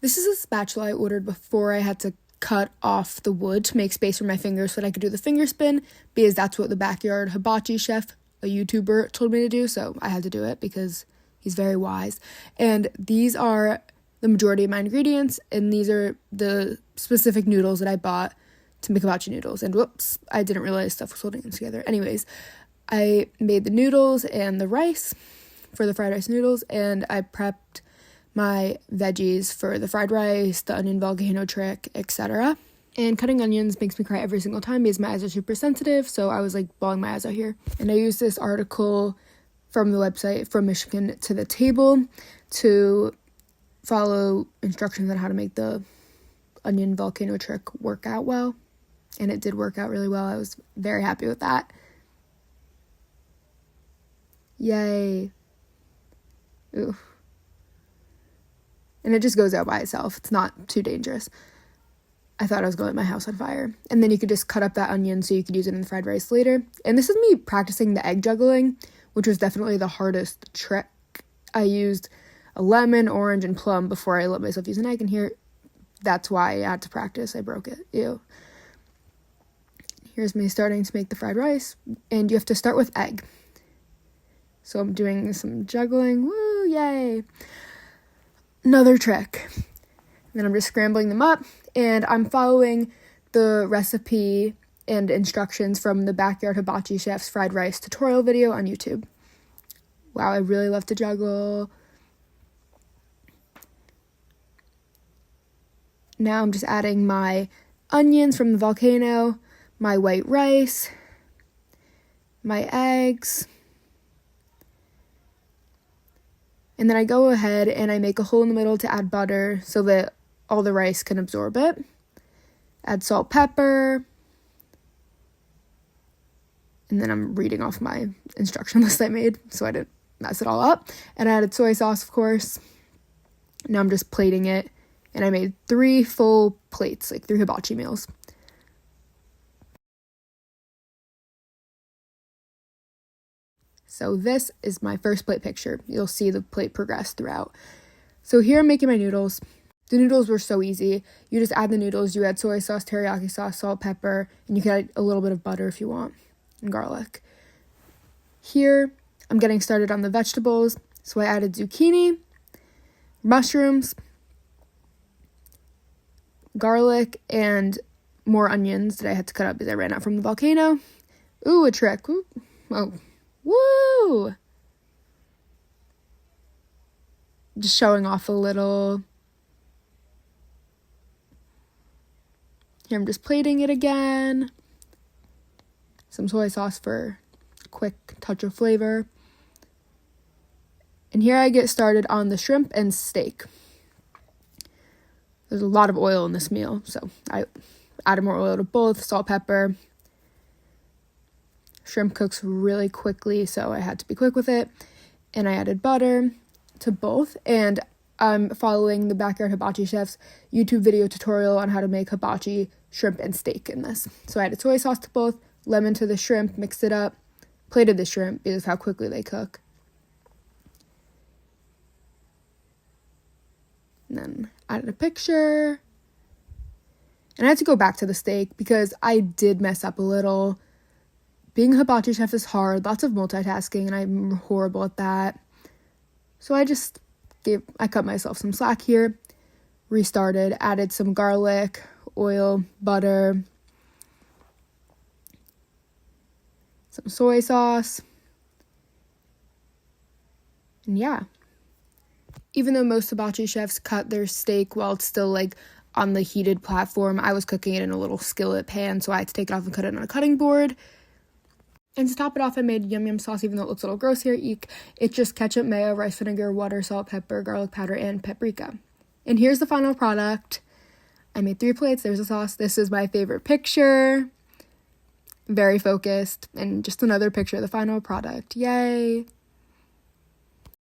This is a spatula I ordered before I had to cut off the wood to make space for my fingers so that I could do the finger spin, because that's what the Backyard Hibachi Chef, a YouTuber, told me to do, so I had to do it because he's very wise. And these are the majority of my ingredients, and these are the specific noodles that I bought to make hibachi noodles. And whoops, I didn't realize stuff was holding them together. Anyways, I made the noodles and the rice for the fried rice noodles, and I prepped my veggies for the fried rice, the onion volcano trick, etc. And cutting onions makes me cry every single time because my eyes are super sensitive, so I was like bawling my eyes out here. And I used this article from the website From Michigan to the Table to follow instructions on how to make the onion volcano trick work out well. And it did work out really well. I was very happy with that. Yay. Ooh. And it just goes out by itself. It's not too dangerous. I thought I was going to light my house on fire. And then you could just cut up that onion so you could use it in the fried rice later. And this is me practicing the egg juggling, which was definitely the hardest trick. I used a lemon, orange, and plum before I let myself use an egg. And here, that's why I had to practice. I broke it. Ew. Here's me starting to make the fried rice. And you have to start with egg. So I'm doing some juggling. Woo, yay. Another trick. And then I'm just scrambling them up, and I'm following the recipe and instructions from the Backyard Hibachi Chef's fried rice tutorial video on YouTube. Wow, I really love to juggle. Now I'm just adding my onions from the volcano, my white rice, my eggs. And then I go ahead and I make a hole in the middle to add butter so that all the rice can absorb it. Add salt, pepper. And then I'm reading off my instruction list I made so I didn't mess it all up. And I added soy sauce, of course. Now I'm just plating it. And I made 3 full plates, like 3 hibachi meals. So this is my first plate picture. You'll see the plate progress throughout. So here I'm making my noodles. The noodles were so easy. You just add the noodles, you add soy sauce, teriyaki sauce, salt, pepper, and you can add a little bit of butter if you want, and garlic. Here, I'm getting started on the vegetables. So I added zucchini, mushrooms, garlic, and more onions that I had to cut up because I ran out from the volcano. Ooh, a trick. Ooh. Oh. Woo! Just showing off a little. Here I'm just plating it again. Some soy sauce for a quick touch of flavor. And here I get started on the shrimp and steak. There's a lot of oil in this meal, so I added more oil to both, salt, pepper. Shrimp cooks really quickly, so I had to be quick with it. And I added butter to both. And I'm following the Backyard Hibachi Chef's YouTube video tutorial on how to make hibachi, shrimp, and steak in this. So I added soy sauce to both, lemon to the shrimp, mixed it up, plated the shrimp because of how quickly they cook. And then added a picture. And I had to go back to the steak because I did mess up a little. Being a hibachi chef is hard, lots of multitasking, and I'm horrible at that. So I cut myself some slack here, restarted, added some garlic, oil, butter, some soy sauce, and yeah. Even though most hibachi chefs cut their steak while it's still like on the heated platform, I was cooking it in a little skillet pan, so I had to take it off and cut it on a cutting board. And to top it off, I made yum yum sauce, even though it looks a little gross here. Eek. It's just ketchup, mayo, rice vinegar, water, salt, pepper, garlic powder, and paprika. And here's the final product. I made 3 plates. There's the sauce. This is my favorite picture. Very focused. And just another picture of the final product. Yay.